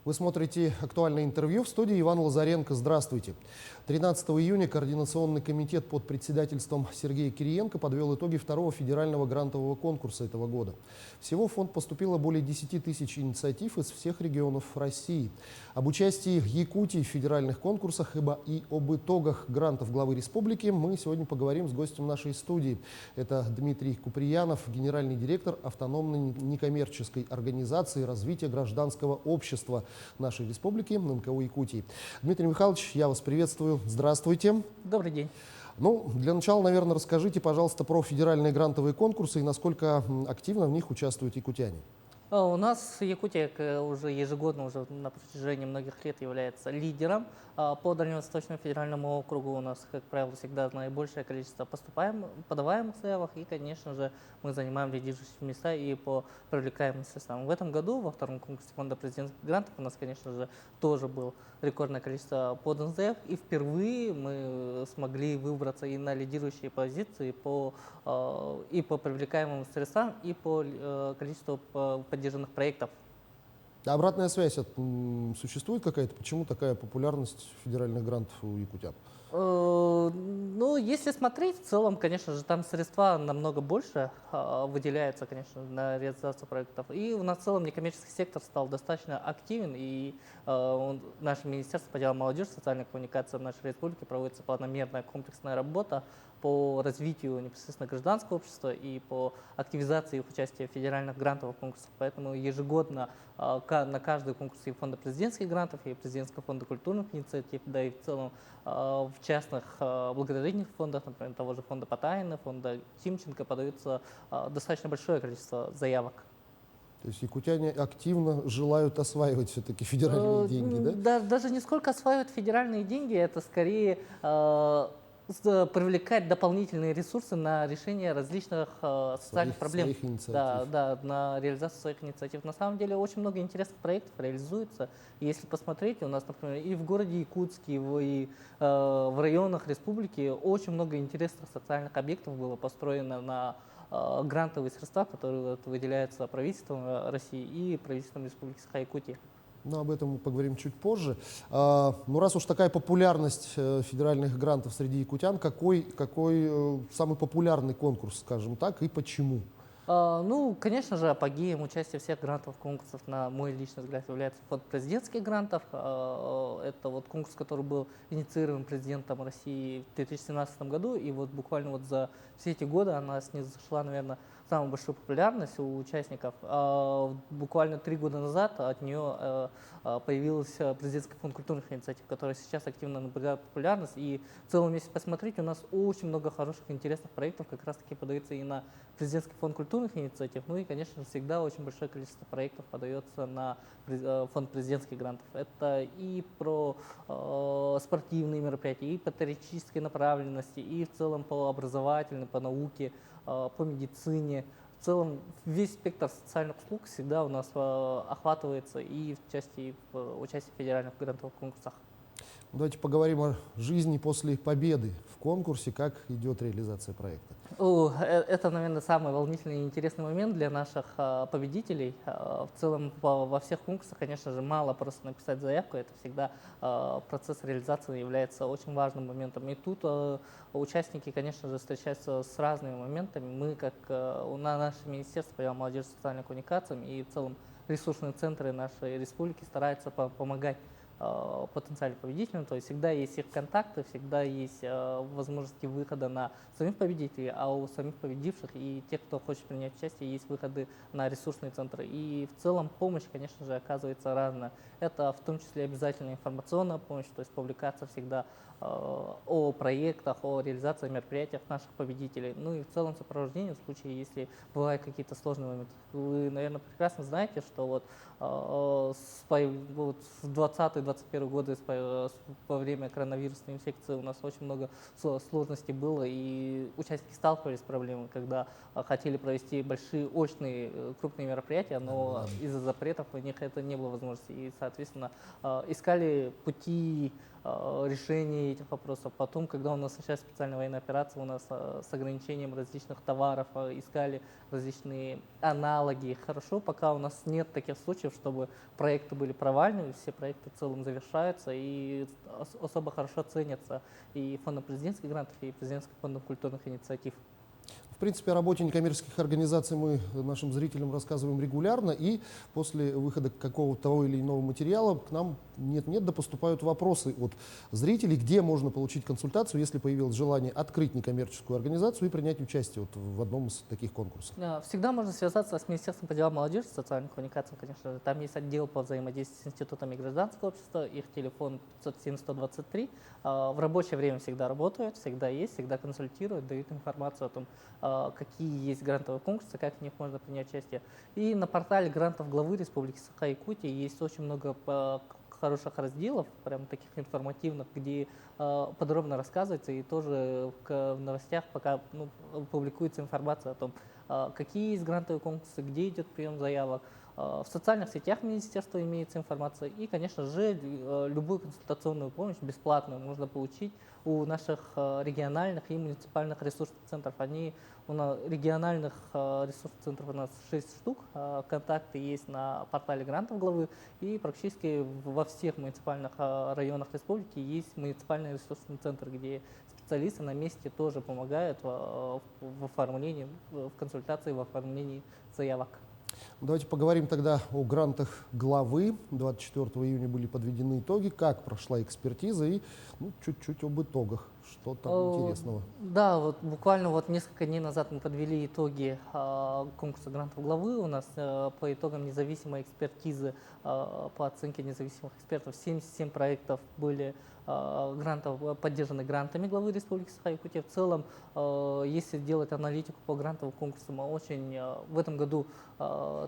Вы смотрите «Актуальное интервью», в студии Иван Лазаренко. Здравствуйте. 13 июня Координационный комитет под председательством Сергея Кириенко подвел итоги второго федерального грантового конкурса этого года. Всего в фонд поступило более 10 тысяч инициатив из всех регионов России. Об участии Якутии в федеральных конкурсах и об итогах грантов главы республики мы сегодня поговорим с гостем нашей студии. Это Дмитрий Куприянов, генеральный директор автономной некоммерческой организации развития гражданского общества нашей республики НКО Якутии. Дмитрий Михайлович, я вас приветствую. Здравствуйте. Добрый день. Ну, для начала, наверное, расскажите, пожалуйста, про федеральные грантовые конкурсы и насколько активно в них участвуют якутяне. У нас Якутия уже ежегодно, уже на протяжении многих лет является лидером по Дальневосточному федеральному округу. У нас, как правило, всегда наибольшее количество подаваемых заявок, и, конечно же, мы занимаем лидирующие места и по привлекаемым средствам. В этом году во втором конкурсе фонда президентских грантов у нас, конечно же, тоже было рекордное количество поданных заявок, и впервые мы смогли выбраться и на лидирующие позиции и по привлекаемым средствам, и по количеству поддержанных проектов. Обратная связь существует какая-то? Почему такая популярность федеральных грантов у якутян? Ну, если смотреть, в целом, конечно же, там средства намного больше выделяются, конечно, на реализацию проектов. И у нас в целом некоммерческий сектор стал достаточно активен, и наше Министерство по делам молодежи, социальной коммуникации в нашей республике проводится планомерная комплексная работа по развитию непосредственно гражданского общества и по активизации их участия в федеральных грантовых конкурсах. Поэтому ежегодно на каждый конкурс и фонда президентских грантов, и президентского фонда культурных инициатив, да и в целом в частных благотворительных фондах, например, того же фонда Потаина, фонда Тимченко, подается достаточно большое количество заявок. То есть якутяне активно желают осваивать все-таки федеральные деньги, да? Даже не сколько осваивают федеральные деньги, это скорее привлекать дополнительные ресурсы на решение различных социальных проблем. Своих инициатив. Да, на реализацию своих инициатив. На самом деле очень много интересных проектов реализуется. Если посмотреть, у нас, например, и в городе Якутске, и в районах республики очень много интересных социальных объектов было построено на грантовые средства, которые выделяются правительством России и правительством Республики Саха-Якутия. Но об этом мы поговорим чуть позже. Ну, раз уж такая популярность федеральных грантов среди якутян, какой самый популярный конкурс, скажем так, и почему? Ну, конечно же, апогеем участия всех грантовых конкурсов, на мой личный взгляд, является фонд президентских грантов. Это вот конкурс, который был инициирован президентом России в 2017 году, и вот буквально вот за все эти годы она снизошла, наверное, в самую большую популярность у участников. Буквально 3 года назад от нее появился президентский фонд культурных инициатив, который сейчас активно набирает популярность. И в целом, если посмотреть, у нас очень много хороших, интересных проектов как раз-таки подается и на президентский фонд культурных инициатив. Ну и, конечно, всегда очень большое количество проектов подается на фонд президентских грантов. Это и про спортивные мероприятия, и по патриотической направленности, и в целом по образовательной, по науке, по медицине. В целом весь спектр социальных услуг всегда у нас охватывается и в части участия в федеральных грантовых конкурсах. Давайте поговорим о жизни после победы в конкурсе, как идет реализация проекта. Это, наверное, самый волнительный и интересный момент для наших победителей. В целом, во всех конкурсах, конечно же, мало просто написать заявку, это всегда процесс реализации является очень важным моментом. И тут участники, конечно же, встречаются с разными моментами. Мы, как наше Министерство по делам молодежи и социальной коммуникации и в целом ресурсные центры нашей республики стараются помогать потенциальным победителям, то есть всегда есть их контакты, всегда есть возможности выхода на самих победителей, а у самих победивших и тех, кто хочет принять участие, есть выходы на ресурсные центры. И в целом помощь, конечно же, оказывается разная. Это в том числе обязательная информационная помощь, то есть публикация всегда о проектах, о реализации мероприятиях наших победителей. Ну и в целом сопровождение в случае, если бывают какие-то сложные моменты. Вы, наверное, прекрасно знаете, что вот с 2020-2021 2021 года во время коронавирусной инфекции у нас очень много сложностей было, и участники сталкивались с проблемой, когда хотели провести большие очные крупные мероприятия, но из-за запретов у них это не было возможности. И, соответственно, искали пути решения этих вопросов. Потом, когда у нас началась специальная военная операция, у нас с ограничением различных товаров, искали различные аналоги. Хорошо, пока у нас нет таких случаев, чтобы проекты были провальными, все проекты в целом завершаются и особо хорошо ценятся и фондом президентских грантов, и президентским фондом культурных инициатив. В принципе, о работе некоммерческих организаций мы нашим зрителям рассказываем регулярно, и после выхода какого-то того или иного материала к нам нет-нет, да поступают вопросы от зрителей, где можно получить консультацию, если появилось желание открыть некоммерческую организацию и принять участие вот в одном из таких конкурсов. Всегда можно связаться с Министерством по делам молодежи и социальных коммуникаций, конечно же. Там есть отдел по взаимодействию с институтами гражданского общества, их телефон 507-123. В рабочее время всегда работают, всегда есть, всегда консультируют, дают информацию о том, какие есть грантовые конкурсы, как в них можно принять участие. И на портале грантов главы Республики Саха-Якутия есть очень много хороших разделов, прям таких информативных, где подробно рассказывается, и тоже в новостях пока публикуется информация о том, какие есть грантовые конкурсы, где идет прием заявок. В социальных сетях министерства имеется информация, и, конечно же, любую консультационную помощь бесплатную можно получить у наших региональных и муниципальных ресурсных центров. У нас региональных ресурсных центров у нас 6 штук, контакты есть на портале грантов главы, и практически во всех муниципальных районах республики есть муниципальный ресурсный центр, где специалисты на месте тоже помогают в оформлении, в консультации, в оформлении заявок. Давайте поговорим тогда о грантах главы. 24 июня были подведены итоги. Как прошла экспертиза и чуть-чуть об итогах. Что там интересного? Да, вот буквально несколько дней назад мы подвели итоги конкурса грантов главы. У нас по итогам независимой экспертизы, по оценке независимых экспертов, 77 проектов были грантов поддержаны грантами главы Республики Саха-Якутия. В целом, если делать аналитику по грантовым конкурсам, в этом году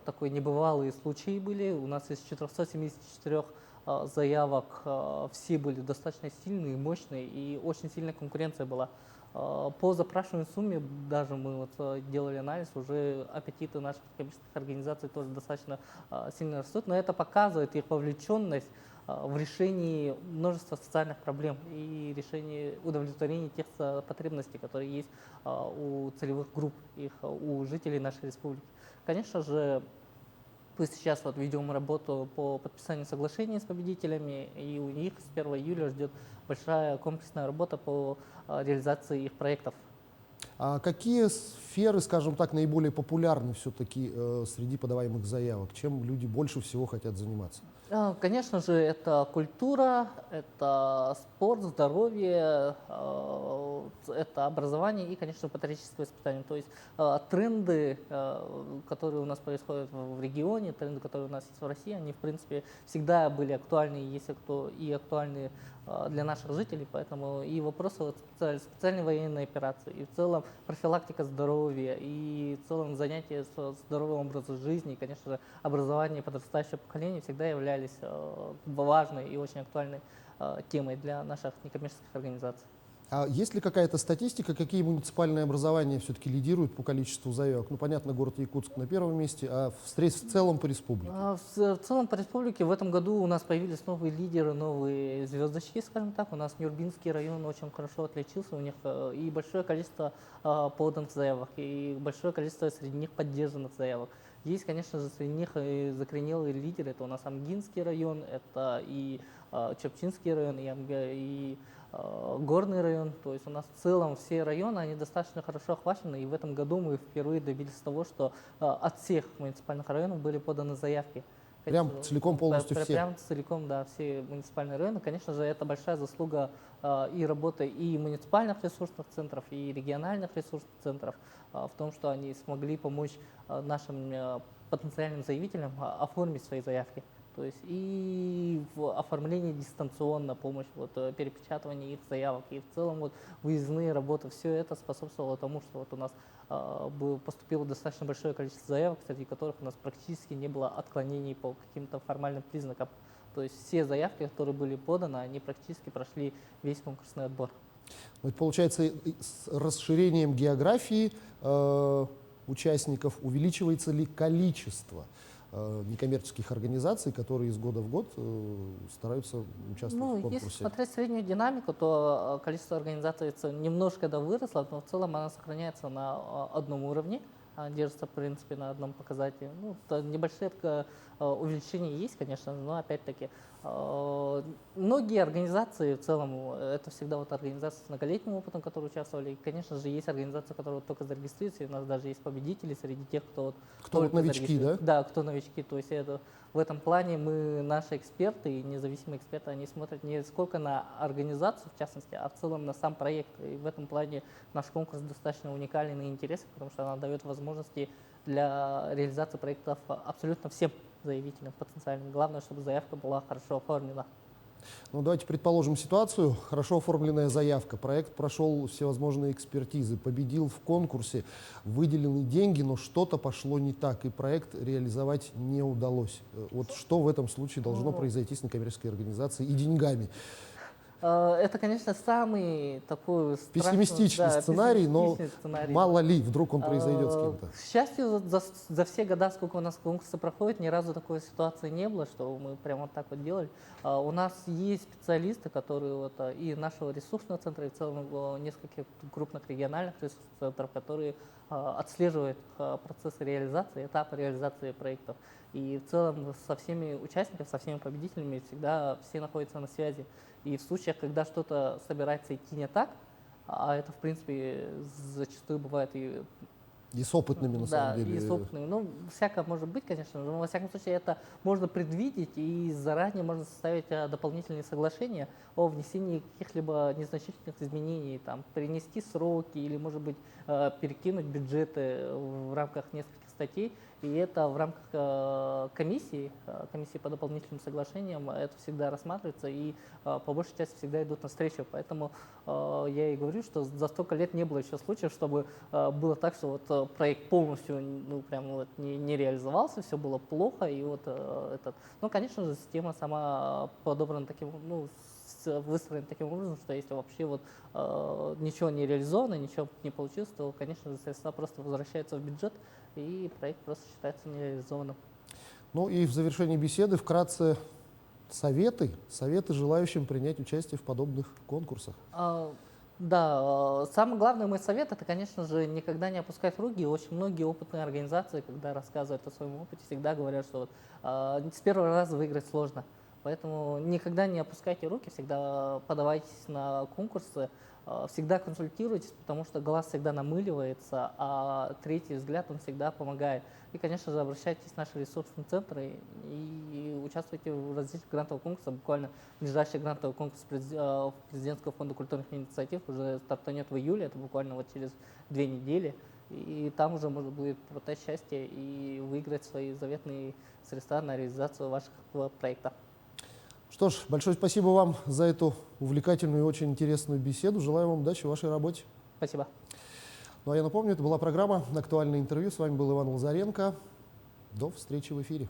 такой небывалые случаи были. У нас из 474 заявок все были достаточно сильные, мощные, и очень сильная конкуренция была. По запрашиваемой сумме, даже мы делали анализ, уже аппетиты наших коммерческих организаций тоже достаточно сильно растут, но это показывает их вовлеченность в решении множества социальных проблем и решении удовлетворения тех потребностей, которые есть у целевых групп, у жителей нашей республики. Конечно же, мы сейчас ведем работу по подписанию соглашений с победителями, и у них с 1 июля ждет большая комплексная работа по реализации их проектов. А какие сферы, скажем так, наиболее популярны все-таки среди подаваемых заявок? Чем люди больше всего хотят заниматься? Конечно же, это культура, это спорт, здоровье, это образование и, конечно, патриотическое воспитание. То есть тренды, которые у нас происходят в регионе, тренды, которые у нас есть в России, они, в принципе, всегда были актуальны, и актуальны для наших жителей. Поэтому и вопросы специальной военной операции, и в целом профилактика здоровья, и в целом занятия здоровым образом жизни, и, конечно же, образование подрастающего поколения всегда являлись важной и очень актуальной темой для наших некоммерческих организаций. А есть ли какая-то статистика, какие муниципальные образования все-таки лидируют по количеству заявок? Понятно, город Якутск на первом месте, а в целом по республике? В целом по республике в этом году у нас появились новые лидеры, новые звездочки, скажем так. У нас Нюрбинский район очень хорошо отличился, у них и большое количество поданных заявок, и большое количество среди них поддержанных заявок. Есть, конечно же, среди них и закоренелые лидеры. Это у нас Амгинский район, это и Чепчинский район, и Горный район. То есть у нас в целом все районы, они достаточно хорошо охвачены. И в этом году мы впервые добились того, что от всех муниципальных районов были поданы заявки. Прям целиком полностью все? Прям целиком, да, все муниципальные районы. Конечно же, это большая заслуга и работы и муниципальных ресурсных центров, и региональных ресурсных центров в том, что они смогли помочь нашим потенциальным заявителям оформить свои заявки. То есть и в оформлении дистанционно помощь, перепечатывание их заявок, и в целом выездные работы, все это способствовало тому, что у нас поступило достаточно большое количество заявок, среди которых у нас практически не было отклонений по каким-то формальным признакам То есть все заявки, которые были поданы, они практически прошли весь конкурсный отбор. Вот получается, с расширением географии участников увеличивается ли количество некоммерческих организаций, которые из года в год стараются участвовать в конкурсе? Если смотреть среднюю динамику, то количество организаций немножко выросло, но в целом она сохраняется на одном уровне, держится, в принципе, на одном показателе. Небольшие увеличения есть, конечно, но опять-таки многие организации в целом, это всегда организации с многолетним опытом, которые участвовали. И, конечно же, есть организации, которые только зарегистрируются, и у нас даже есть победители среди тех, кто новички, да? Да, кто новички. То есть в этом плане наши эксперты и независимые эксперты, они смотрят не сколько на организацию, в частности, а в целом на сам проект. И в этом плане наш конкурс достаточно уникален и интересен, потому что она дает возможности для реализации проектов абсолютно всем заявителям потенциальным. Главное, чтобы заявка была хорошо оформлена. Давайте предположим ситуацию. Хорошо оформленная заявка. Проект прошел всевозможные экспертизы, победил в конкурсе, выделены деньги, но что-то пошло не так, и проект реализовать не удалось. Вот что в этом случае должно произойти с некоммерческой организацией и деньгами? Это, конечно, самый такой пессимистичный сценарий, но мало ли, вдруг он произойдет с кем-то. К счастью, за все года, сколько у нас конкурсы проходят, ни разу такой ситуации не было, что мы прямо так делали. У нас есть специалисты, которые и нашего ресурсного центра, и в целом нескольких крупных региональных ресурсных центров, которые отслеживают процессы реализации, этапы реализации проектов. И в целом со всеми участниками, со всеми победителями всегда все находятся на связи. И в случаях, когда что-то собирается идти не так, а это, в принципе, зачастую бывает и с опытными, на самом деле. Да, и с опытными. Всякое может быть, конечно, но во всяком случае это можно предвидеть, и заранее можно составить дополнительные соглашения о внесении каких-либо незначительных изменений, перенести сроки или, может быть, перекинуть бюджеты в рамках нескольких статей. И это в рамках комиссии по дополнительным соглашениям, это всегда рассматривается и по большей части всегда идут навстречу. Поэтому я и говорю, что за столько лет не было еще случаев, чтобы было так, что проект полностью не реализовался, все было плохо. И конечно же, система сама подобрана выстроена таким образом, что если вообще ничего не реализовано, ничего не получилось, то, конечно же, средства просто возвращаются в бюджет, и проект просто считается нереализованным. И в завершении беседы вкратце советы желающим принять участие в подобных конкурсах. Да, самый главный мой совет – это, конечно же, никогда не опускать руки. Очень многие опытные организации, когда рассказывают о своем опыте, всегда говорят, что с первого раза выиграть сложно. Поэтому никогда не опускайте руки, всегда подавайтесь на конкурсы, всегда консультируйтесь, потому что глаз всегда намыливается, а третий взгляд, он всегда помогает. И, конечно же, обращайтесь в наши ресурсные центры и участвуйте в различных грантовых конкурсах. Буквально ближайший грантовый конкурс Президентского фонда культурных инициатив уже стартанет в июле, это буквально через 2 недели. И там уже можно будет попытать счастье и выиграть свои заветные средства на реализацию вашего проекта. Что ж, большое спасибо вам за эту увлекательную и очень интересную беседу. Желаю вам удачи в вашей работе. Спасибо. А я напомню, это была программа «Актуальное интервью». С вами был Иван Лазаренко. До встречи в эфире.